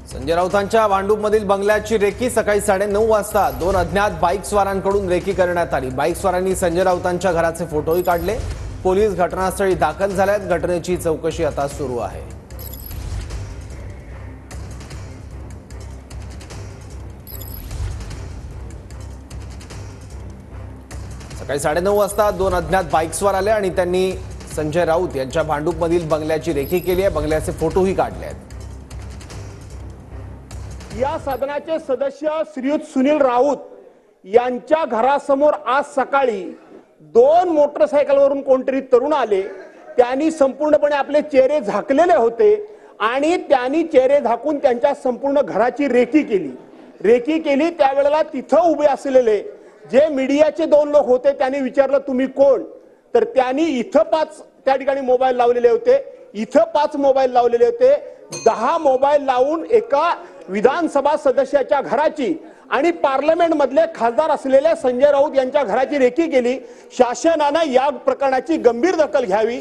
संजय राऊतांच्या भांडूपमधील बंगल्याची रेकी सकाळी 9:30 वाजता 2 अज्ञात बाईक स्वारांकडून रेकी करण्यात आली। बाईक स्वारांनी संजय राऊतांच्या घराचे फोटोही काढले। पोलीस घटनास्थळी दाखल झाल्यात। घटनेची चौकशी आता सुरू आहे। सकाळी 9:30 वाजता 2 अज्ञात बाईकस्वार आले आणि त्यांनी संजय राऊत यांच्या भांडूपमधील बंगल्याची रेकी केली आहे। बंगल्याचे फोटोही काढले आहेत। या सदनाचे सदस्य श्रीयुत सुनील राऊत यांच्या घरासमोर आज सकाळी 2 मोटरसायकलवरून कोणतरी तरुण आले। त्यांनी संपूर्णपणे आपले चेहरे झाकलेले होते आणि त्यांनी चेहरे झाकून त्यांच्या संपूर्ण घराची रेकी केली। त्यावेळेला तिथं उभे असलेले जे मीडियाचे 2 लोक होते त्यांनी विचारलं तुम्ही कोण, तर त्यांनी इथं 5 त्या ठिकाणी मोबाईल लावलेले होते, इथं 5 मोबाईल लावलेले होते। 10 मोबाईल लावून एका विधानसभा सदस्याच्या घराची आणि पार्लमेंट मधले खासदार असलेल्या संजय राऊत यांच्या घराची रेकी केली। शासनाने या प्रकरणाची गंभीर दखल घ्यावी।